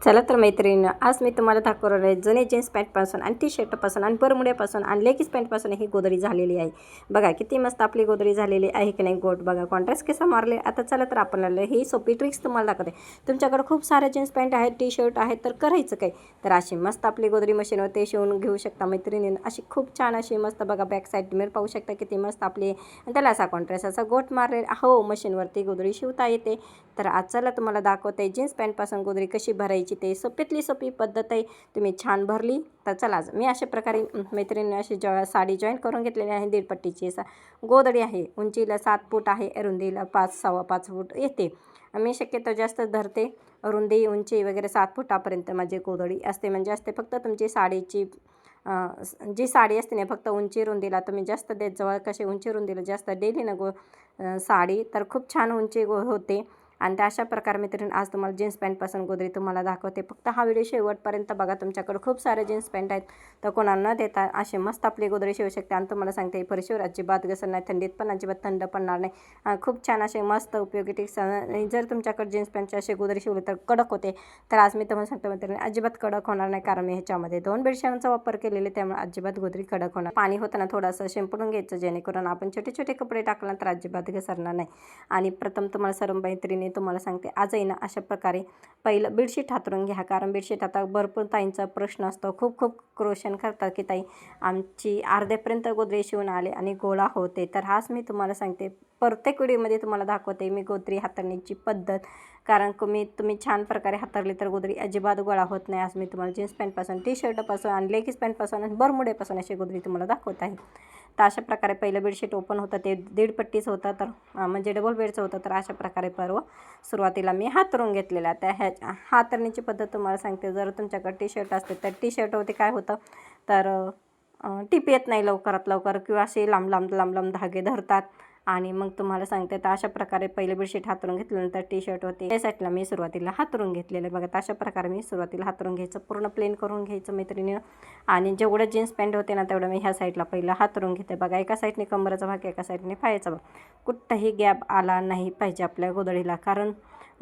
चला तर मैत्रिणींनो, आज मी तुम्हाला दाखवणार आहे जुने जीन्स पॅन्टपासून आणि टी शर्टपासून आणि बरमुड्यापासून आणि लेगीज पॅन्टपासून ही गोधडी झालेली आहे. बघा किती मस्त आपली गोधडी झालेली आहे की नाही. गोट बघा कॉन्ट्रास्ट कसा मारले. आता चला तर आपल्याला ही सोपी ट्रिक्स तुम्हाला दाखवते. तुमच्याकडे खूप सारे जीन्स पॅन्ट आहेत, टी शर्ट आहेत, तर करायचं काय, तर अशी मस्त आपली गोधडी मशीनवर ते शिवून घेऊ शकता मैत्रिणींनो. अशी खूप छान अशी मस्त बघा बॅक साईड मिरर पाहू शकता किती मस्त आपली, आणि त्याला असा कॉन्ट्रास्ट असा गोट मारले हो मशीनवरती गोधडी शिवता येते. तर आज चला तुम्हाला दाखवते जीन्स पॅन्टपासून गोधडी कशी भरायची. ते सोपीतली सोपी पद्धत आहे. तुम्ही छान भरली तर चला मी अशा प्रकारे मैत्रिणीने अशी साडी जॉईन करून घेतलेली आहे. दीड पट्टीची गोधडी आहे. उंचीला 7 फूट आहे, रुंदीला 5 फूट येते. मी शक्यतो जास्त धरते. रुंदी उंची वगैरे 7 फुटापर्यंत माझी गोधडी असते. म्हणजे असते फक्त तुमची साडीची जी साडी असते ना, फक्त उंची रुंदीला तुम्ही जास्त देत जवळ कशी उंची रुंदीला जास्त डेली ना साडी तर खूप छान उंची होते. आणि त्या अशा प्रकारे मैत्रिणी आज तुम्हाला जीन्स पॅन्टपासून गोधडी तुम्हाला दाखवते. फक्त हा व्हिडिओ शेवटपर्यंत बघा. तुमच्याकडे खूप सारे जीन्स पॅन्ट आहेत, तर कोणाला न देता असे मस्त आपली गोधडी शिवू शकते. आणि तुम्हाला सांगते फरशीवर अजिबात घसर नाही, थंडीत पण अजिबात थंड पडणार नाही. खूप छान असे मस्त उपयोगी टिप्स. जर तुमच्याकडे जीन्स पॅन्टची असे गोधडी शिवली तर कडक होते. तर आज मी तुम्हाला सांगते मैत्रिणी अजिबात कडक होणार नाही, कारण मी ह्याच्यामध्ये 2 बेडशिटांचा वापर केलेले, त्यामुळे अजिबात गोधडी कडक होणार. पाणी होताना थोडंसं शिंपडून घ्यायचं, जेणेकरून आपण छोटे छोटे कपडे टाकला तर अजिबात घसरणार नाही. आणि प्रथम तुम्हाला सर्व मैत्रिणी तुम्हाला सांगते आज आहे ना, अशा प्रकारे पहिलं बेडशीट हातरून घ्या. कारण बेडशीट आता भरपूर ताईंचा प्रश्न असतो, खूप क्रोशन करतात की ताई आमची अर्ध्यापर्यंत गोधडी शिवून आले आणि गोळा होते. तर हाच मी तुम्हाला सांगते, प्रत्येक व्हिडिओमध्ये तुम्हाला दाखवते मी गोधडी हाताळण्याची पद्धत. कारण तुम्ही छान प्रकारे हाताळली तर गोधडी अजिबात गोळा होत नाही. आज मी तुम्हाला जीन्स पॅन्टपासून, टी शर्टपासून आणि लेगीज पॅन्टपासून आणि बरमुड्यापासून अशी गोधडी तुम्हाला दाखवत आहे. तर अशा प्रकारे पहिलं बेडशीट ओपन होतं ते 1.5 पट्टीचं होतं, तर म्हणजे डबल बेडचं होतं. तर अशा प्रकारे सुरुवातीला मी हातरून घेतलेला. त्या हातरण्याची पद्धत तुम्हाला सांगते. जर तुमच्याकडे टी शर्ट असते तर टी शर्टवरती काय होतं, तर टिप येत नाही लवकरात लवकर, किंवा असे लांब लांब धागे धरतात. आणि मग तुम्हाला सांगते तर अशा प्रकारे पहिले बेडशीट हातरून घेतल्यानंतर टी शर्ट होते त्या साईडला मी सुरुवातीला हातरून घेतलेलं आहे. बघा अशा प्रकारे मी सुरुवातीला हातरून घ्यायचं, पूर्ण प्लेन करून घ्यायचं मैत्रिणीनं. आणि जेवढं जीन्स पॅन्ट होते ना तेवढं मी ह्या साईडला पहिलं हातरून घेते. बघा एका साईडने कमरेचा भाग, एका साईडने पायाचा भाग, कुठंही गॅप आला नाही पाहिजे आपल्या गोधडीला. कारण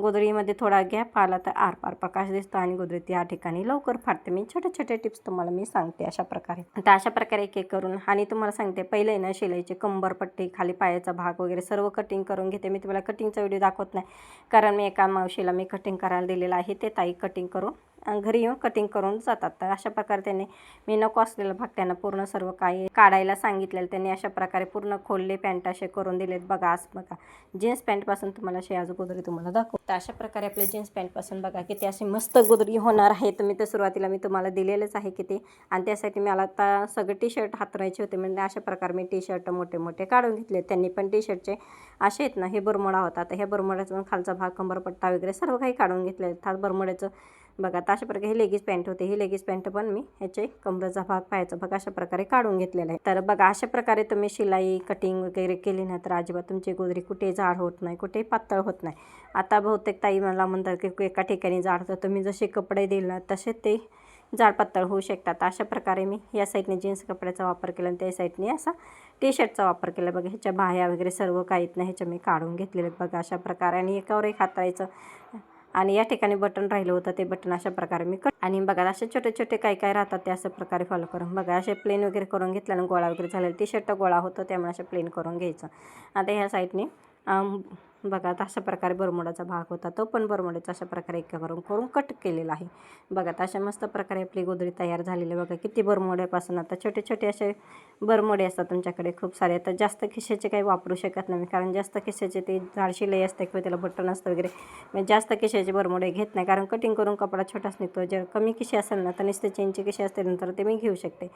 गोधडीमध्ये थोडा गॅप आला तर आरपार प्रकाश दिसतो आणि गोधडी त्या ठिकाणी लवकर फाटते. मी छोटे टिप्स तुम्हाला मी सांगते अशा प्रकारे. तर अशा प्रकारे एक एक करून आणि तुम्हाला सांगते पहिले ना शिलाईचे कंबरपट्टी, खाली पायाचा भाग वगैरे सर्व कटिंग करून घेते. मी तुम्हाला कटिंगचा व्हिडिओ दाखवत नाही, कारण मी एका मावशीला मी कटिंग करायला दिलेलं आहे. ते ताई कटिंग करून घरी येऊन कटिंग करून जातात. तर अशा प्रकारे त्यांनी मी नको असलेला भाग त्यांना पूर्ण सर्व काही काढायला सांगितलेलं. त्यांनी अशा प्रकारे पूर्ण खोलले पॅन्ट असे करून दिलेत. बघा आज बघा जीन्स पॅन्टपासून तुम्हाला अशी आज गोधडी तुम्हाला दाखवते. तर अशा प्रकारे आपल्या जीन्स पॅन्टपासून बघा किती अशी मस्त गोधडी होणार आहे. तर मी तर सुरुवातीला मी तुम्हाला दिलेलंच आहे किती. आणि त्यासाठी मला आता सगळे टी शर्ट हातरायचे होते, म्हणजे अशा प्रकारे मी टी शर्ट मोठे काढून घेतले. त्यांनी पण टी शर्टचे असे आहेत ना, हे बरमुडा होता, तर ह्या बरमुड्याचा खालचा भाग कंबरपट्टा वगैरे सर्व काही काढून घेतले. हा बरमुड्याचं बघा. तर अशा प्रकारे हे लेगीज पॅन्ट होते, ही लेगीज पॅन्ट पण मी ह्याचे कमरेचा भाग, पायाचा भाग अशा प्रकारे काढून घेतलेला आहे. तर बघा अशा प्रकारे तुम्ही शिलाई कटिंग वगैरे केली ना तर अजिबात तुमची गोधडी कुठे जाड होत नाही, कुठे पातळ होत नाही. आता बहुतेक ताई मला म्हणतात की एका ठिकाणी जाड होतं, तुम्ही जसे कपडे देईल ना तसे ते जाड पातळ होऊ शकतात. अशा प्रकारे मी या साईडने जीन्स कपड्याचा वापर केला आणि त्या साईडने असा टी शर्टचा वापर केला. बघा ह्याच्या बाह्या वगैरे सर्व काहीत नाही, ह्याच्या मी काढून घेतलेले बघा अशा प्रकारे. आणि एकावर एक हाताळायचं. आणि या ठिकाणी बटन राहिलं होतं ते बटन अशा प्रकारे मी आणि बघा असे छोटे काय राहतात ते अशा प्रकारे फॉलो करून बघा असे प्लेन वगैरे करून घेतल्यानं गोळा वगैरे झालेलं. टी शर्ट गोळा होतो त्यामुळे असे प्लेन करून घ्यायचं. आता ह्या साईडने बघा आता अशा प्रकारे बरमुडाचा भाग होता, तो पण बरमुड्याचा अशा प्रकारे एक करून कट केलेला आहे. बघा अशा मस्त प्रकारे आपली गोधडी तयार झालेली आहे. बघा किती बरमुड्यापासून आता छोटे असे बरमुडे असतात तुमच्याकडे खूप सारे. आता जास्त खिशाचे काही वापरू शकत नाही, कारण जास्त खिशाचे ते जाड शिलाई असते किंवा त्याला बटन असतं वगैरे. मी जास्त खिशाचे बरमुडे घेत नाही, कारण कटिंग करून कपडा छोटाच निघतो. जर कमी खिशे असेल ना तर नुसते चेनची खिशे असते नंतर ते मी घेऊ शकते.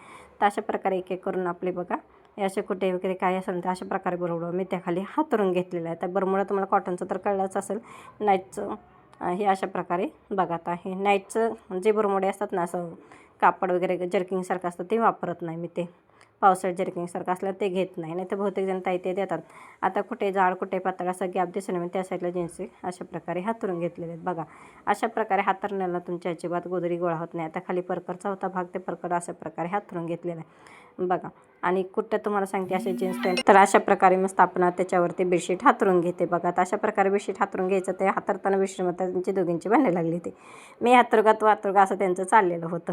तर अशा प्रकारे एक करून आपले बघा हे असे कुठे वगैरे काय असेल तर अशा प्रकारे बरोबर मी त्याखाली हातरून घेतलेला आहे. तर बरमुडा तुम्हाला कॉटनचं तर कळलंच असेल, नाईटचं हे अशा प्रकारे बघा. आता हे नाईटचं जे बरमुडे असतात ना असं कापड वगैरे जर्किंगसारखं असतं ते वापरत नाही मी, ते पावसाळ्यात जर्किंगसारखं असलं ते घेत नाही तर बहुतेक जण ताई ते देतात. आता कुठे जाड कुठे पातळ असा गॅप दिसून येईल त्या साईडला जीन्स अशा प्रकारे हातरून घेतलेले आहेत. बघा अशा प्रकारे हातरण्याला तुमच्या अजिबात गोदरी गोळा होत नाही. आता खाली परकरचा होता भाग ते परकर अशा प्रकारे हातरून घेतलेला आहे बघा. आणि कुठं तुम्हाला सांगते असे जीन्स पॅन्ट तर अशा प्रकारे मस्त आपण त्याच्यावरती बेडशीट हातरून घेते बघा. तर अशा प्रकारे बेडशीट हातरून घ्यायचं. ते हातरताना बेडशीटमध्ये त्यांची दोघींची भांडे लागली होती. मी हातरुगात वातरुगा असं त्यांचं चाललेलं होतं.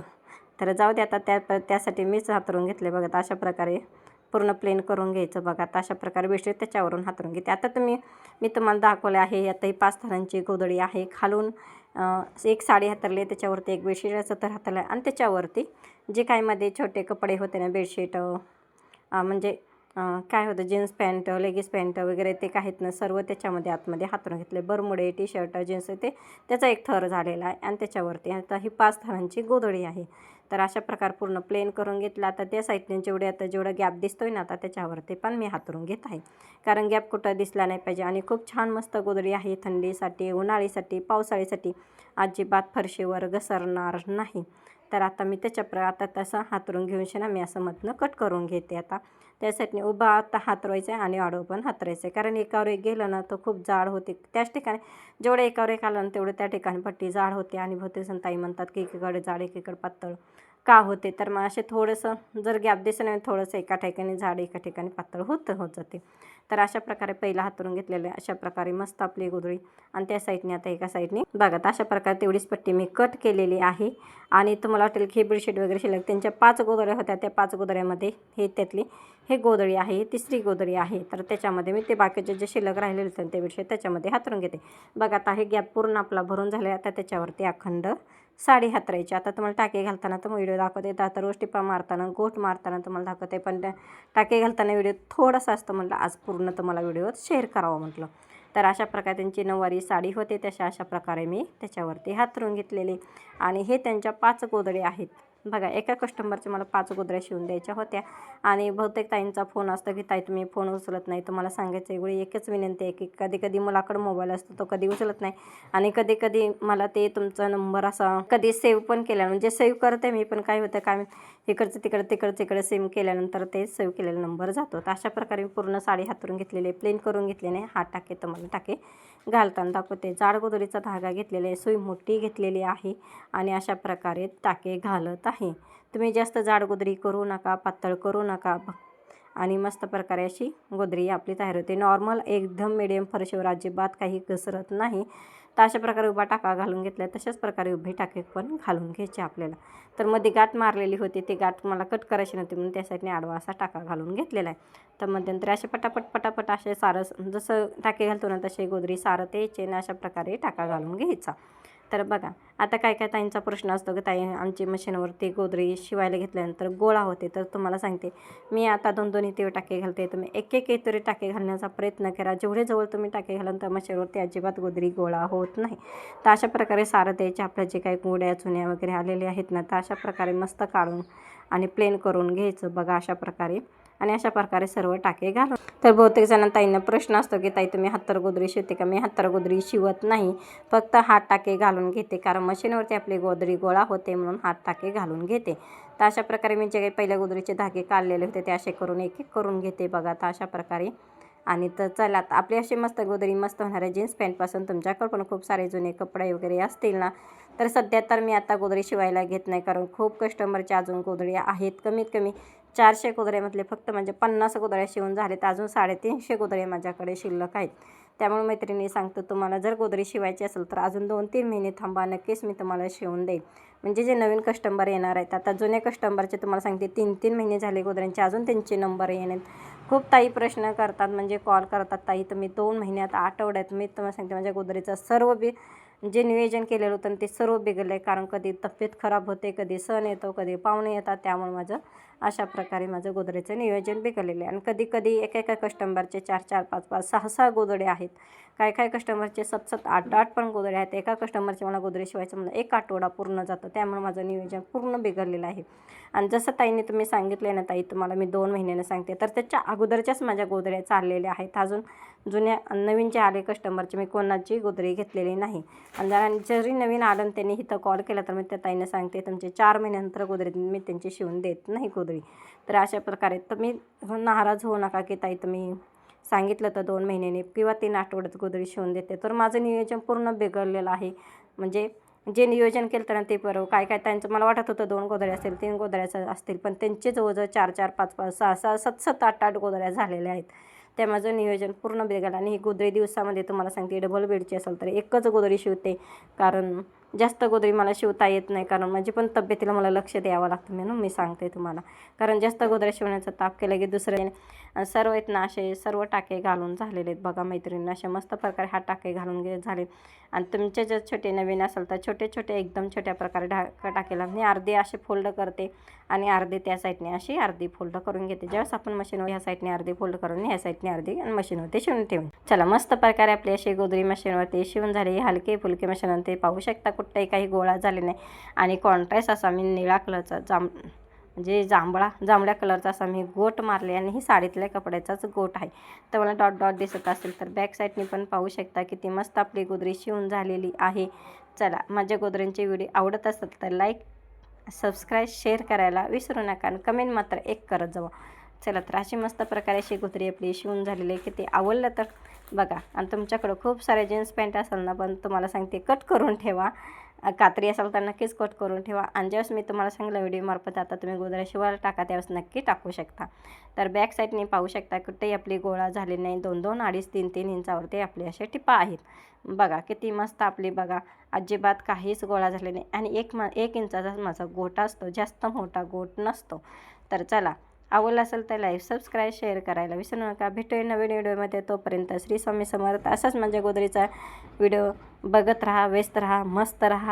तर जाऊ दे आता त्यासाठी मीच हातरून घेतले बघा. तर अशा प्रकारे पूर्ण प्लेन करून घ्यायचं बघा. तर अशा प्रकारे बेडशीट त्याच्यावरून हातरून घेते. आता मी तुम्हाला दाखवले आहे. आता ही 5 थरांची गोधडी आहे. खालून एक साडी हातरली, त्याच्यावरती एक बेडशीटाचं तर हातरलं आणि त्याच्यावरती जे काही मध्ये छोटे कपडे होते ना बेडशीट म्हणजे काय होतं जीन्स पॅन्ट लेगीज पॅन्ट वगैरे ते काहीत ना सर्व त्याच्यामध्ये आतमध्ये हातरून घेतले. बरमुडे टी शर्ट जीन्स ते त्याचा एक थर झालेला आहे आणि त्याच्यावरती आता ही 5 थरांची गोधडी आहे. तर अशा प्रकार पूर्ण प्लेन करून घेतला. आता त्या साईडने जेवढा गॅप दिसतोय ना आता त्याच्यावरती पण मी हातरून घेत आहे. कारण गॅप कुठं दिसला नाही पाहिजे. आणि खूप छान मस्त गोधडी आहे. थंडीसाठी, उन्हाळीसाठी, पावसाळीसाठी अजिबात फरशीवर घसरणार नाही. तर आता मी आता तसं हातरून घेऊन मी असं मधनं कट करून घेते. आता त्यासाठी उभा आता हातरायचं आहे आणि आडवं पण हातरायचं आहे. कारण एकावर एक गेलं ना तर खूप जाड होते. त्याच ठिकाणी जेवढं एकावर एक आलं ना तेवढं त्या ठिकाणी पट्टी जाड होते. आणि बहुतेक ताई म्हणतात की एकीकडे जाड एकीकडे पातळ का होते. तर मग असे थोडंसं जर गॅप दिसलं नाही थोडंसं एका ठिकाणी जाड एका ठिकाणी पातळ होत जाते. तर अशा प्रकारे पहिला हातरून घेतलेलं आहे. अशा प्रकारे मस्त आपली गोधडी आणि त्या साईडने आता एका साईडने बघा. अशा प्रकारे तेवढीच पट्टी मी कट केलेली आहे. आणि तुम्हाला वाटेल की बेडशीट वगैरे शिल्लक त्यांच्या 5 गोधड्या होत्या. त्या 5 गोधड्यामध्ये त्यातली हे गोधडी आहे, तिसरी गोधडी आहे. तर त्याच्यामध्ये मी ते बाकीचे जे शिल्लक राहिलेले होते ते बेडशीट त्याच्यामध्ये हातरून घेते बघा. आता हे गॅप पूर्ण आपला भरून झाले. आता त्याच्यावरती अखंड साडी हातरायची. आता तुम्हाला टाके घालताना तर व्हिडिओ दाखवते. आता रोज टिपा मारताना गोट मारताना तुम्हाला दाखवते. पण टाके घालताना व्हिडिओ थोडासा असतं म्हटलं आज पूर्ण तुम्हाला व्हिडिओ शेअर करावं म्हटलं. तर अशा प्रकारे त्यांची नऊवारी साडी होते अशा प्रकारे मी त्याच्यावरती हातरून घेतलेले. आणि हे त्यांच्या 5 गोधडी आहेत बघा. एका कस्टमरचे मला 5 गोधड्या शिवून द्यायच्या होत्या. आणि बहुतेक ताईंचा फोन असतो की ताई तुम्ही फोन उचलत नाही. तुम्हाला सांगायचं एवढी एकच विनंती आहे की कधी मुलाकडं मोबाईल असतो तो कधी उचलत नाही. आणि कधी मला ते तुमचा नंबर असा कधी सेव्ह पण केला म्हणजे सेव्ह करते मी पण काय होतं काय इकडचं तिकडं सेव्ह केल्यानंतर ते सेव्ह केलेला नंबर जातो. तर अशा प्रकारे मी पूर्ण साडी हातरून घेतलेली प्लेन करून घेतलेले. हात टाके तुम्हाला टाके घालताना दाखवते. जाड गोधडीचा धागा घेतलेला आहे. सुई मोठी घेतलेली आहे आणि अशा प्रकारे टाके घालत आहे. तुम्ही जास्त जाड गोधडी करू नका, पातळ करू नका. आणि मस्त प्रकारे अशी गोधडी आपली तयार होते. नॉर्मल एकदम मिडियम फरशीवर अजिबात काही घसरत नाही. तर अशा प्रकारे उभा टाका घालून घेतला. तशाच प्रकारे उभे टाके पण घालून घ्यायचे आपल्याला. तर मध्ये गाठ मारलेली होती ती गाठ मला कट करायची नव्हती म्हणून त्यासाठी आडवा असा टाका घालून घेतलेला आहे. तर मध्यंतरी असे पटापट असे सारं जसं टाके घालतो ना तसे गोधडी सारत यायचे आणि अशा प्रकारे टाका घालून घ्यायचा. तर बघा आता काय ताईंचा प्रश्न असतो की ताई आमची मशीनवरती गोधडी शिवायला घेतल्यानंतर गोळा होते. तर तुम्हाला सांगते मी आता 2 इथे टाके घालते. तुम्ही एक तरी टाके घालण्याचा प्रयत्न करा. जेवढे जवळ तुम्ही टाके घालाल तर मशीनवरती अजिबात गोधडी गोळा होत नाही. तर अशा प्रकारे सारं द्यायचे. आपल्या जे काही गोड्या चुन्या वगैरे आलेले आहेत ना तर अशा प्रकारे मस्त काढून आणि प्लेन करून घ्यायचं बघा अशा प्रकारे. आणि अशा प्रकारे सर्व टाके घालून. तर बहुतेक जण ताईंना प्रश्न असतो की ताई तुम्ही हातर गोधडी शिवते का. मी हातर गोधडी शिवत नाही, फक्त हात टाके घालून घेते. कारण मशीनवरती आपली गोधडी गोळा होते म्हणून हात टाके घालून घेते. तर अशा प्रकारे मी जे काही पहिल्या गोधडीचे धागे काढलेले होते ते असे करून एक करून घेते बघा. तर अशा प्रकारे. आणि तर चला आपली अशी मस्त गोधडी मस्त होणार आहे. जीन्स पॅन्टपासून तुमच्याकडे पण खूप सारे जुने कपडे वगैरे असतील ना तर सध्या तर मी आता गोधडी शिवायला घेत नाही. कारण खूप कस्टमरच्या अजून गोधडी आहेत. कमीत कमी 400 गोधड्यामधले फक्त म्हणजे 50 गोधड्या शिवून झाले. तर अजून 350 गोधड्या माझ्याकडे शिल्लक आहेत. त्यामुळे मैत्रिणी सांगतो तुम्हाला जर गोधडी शिवायची असेल तर अजून 2-3 महिने थांबा. नक्कीच मी तुम्हाला शिवून देईन. म्हणजे जे नवीन कस्टमर येणार आहेत आता जुने कस्टमरचे तुम्हाला सांगते 3-3 महिने झाले गोधड्यांचे अजून त्यांचे नंबर येणार. खूप ताई प्रश्न करतात म्हणजे कॉल करतात ताई तुम्ही 2 महिन्यात आठवड्यात. मी तुम्हाला सांगते माझ्या गोधडीचं सर्व जे नियोजन केलेलं होतं ते सर्व बिघडलं आहे. कारण कधी तब्येत खराब होते, कधी सण येतो, कधी पाहुणे येतात. त्यामुळे माझं अशा प्रकारे माझं गोधडीचं नियोजन बिघडलेलं आहे. आणि कधी एका कस्टमरचे 4-4, 5-5, 6-6 गोधडे आहेत. काय कस्टमरचे 7-7, 8-8 पण गोधडे आहेत. एका कस्टमरचे मला गोधडी शिवायचं म्हणलं 1 आठवडा पूर्ण जातो. त्यामुळे माझं नियोजन पूर्ण बिघडलेलं आहे. आणि जसं ताईंनी तुम्ही सांगितलं ना ताई तुम्हाला मी 2 महिन्यानं सांगते तर त्याच्या अगोदरच्याच माझ्या गोधड्या चाललेल्या आहेत. अजून जुन्या नवीन जे आले कस्टमरचे मी कोणाची गोधडी घेतलेली नाही. आणि जरी नवीन आलं त्यांनी इथं कॉल केला तर मी त्या ताईंना सांगते तुमचे 4 महिन्यानंतर गोधडी मी त्यांची शिवून देत नाही गोधडी. गोदरी. तर अशा प्रकारे तुम्ही नाराज होऊ नका की ताई तुम्ही सांगितलं तर 2 महिन्याने किंवा 3 आठवड्यात गोदरी शिवून देते. तर माझं नियोजन पूर्ण बिघडलेलं आहे. म्हणजे जे नियोजन केलं होतं ना ते बरोबर काय त्यांचं मला वाटत होतं 2 गोधड्या असतील, 3 गोधड्या असतील, पण त्यांचे जवळजवळ 4-4, 5-5, 6-6, 7-7, 8-8 गोधड्या झालेल्या आहेत. त्या माझं नियोजन पूर्ण बिघडलं. आणि ही गोदरी दिवसामध्ये तुम्हाला सांगते डबल बेडची असेल तर एकच गोदरी शिवते, कारण जास्त गोदरी मला शिवता येत नाही, कारण माझी पण तब्येतीला मला लक्ष द्यावं लागतं म्हणून मी सांगते तुम्हाला. कारण जास्त गोदऱ्या शिवण्याचा ताप केला की दुसऱ्याने सर्व आहेत ना असे सर्व टाके घालून झालेले आहेत बघा मैत्रिणी. अशा मस्त प्रकारे हा टाके घालून झाले. आणि तुमचे जर छोटे नवीन असेल तर छोटे छोटे एकदम छोट्या प्रकारे टाकेला मी अर्धे असे फोल्ड करते आणि अर्धे त्या साईडने अशी अर्धी फोल्ड करून घेते. ज्यावेळेस आपण मशीनवर ह्या साईडने अर्धी फोल्ड करून ह्या साईडने अर्धी आणि मशीनवरती शिवून ठेवून. चला मस्त प्रकारे आपली अशी गोदरी मशीनवरती शिवून झाली. हलके फुलके मशीन ते पाहू शकता कुठेही काही गोळा झाले नाही. आणि कॉन्ट्रास्ट असा मी निळा कलरचा म्हणजे जांभळ्या कलरचा असा मी गोट मारले आणि ही साडीतल्या कपड्याचाच गोट आहे. तर मला डॉट डॉट दिसत असेल तर बॅक साईडनी पण पाहू शकता किती मस्त आपली गोदरी शिवून झालेली आहे. चला माझ्या गोदरींचे व्हिडिओ आवडत असेल तर लाईक, सबस्क्राईब, शेअर करायला विसरू नका आणि कमेंट मात्र एक करत जावा. चला तर अशी मस्त प्रकारे अशी गोदरी आपली शिवून झालेली आहे. किती आवडलं तर बघा. आणि तुमच्याकडं खूप सारे जीन्स पॅन्ट असेल ना, पण तुम्हाला सांगते कट करून ठेवा. कात्री असेल तर नक्कीच कट करून ठेवा. आणि ज्यावेळेस मी तुम्हाला सांगितलं व्हिडिओमार्फत आता तुम्ही गोदऱ्या शिवायला टाका त्यावेळेस नक्की टाकू शकता. तर बॅक साईडने पाहू शकता कुठेही आपली गोळा झाली नाही. 2-2, 2.5, 3-3 इंचावरती आपले असे टिपा आहेत. बघा किती मस्त आपली बघा अजिबात काहीच गोळा झाले नाही. आणि 1 इंचाचा माझा गोटा असतो, जास्त मोठा गोट नसतो. तर चला आवडलं असेल तर लाईक, सबस्क्राईब, शेअर करायला विसरू नका. भेटूया नवीन व्हिडिओमध्ये. तोपर्यंत श्री स्वामी समर्थ. असाच माझ्या गोदरीचा व्हिडिओ बघत राहा, व्यस्त राहा, मस्त राहा.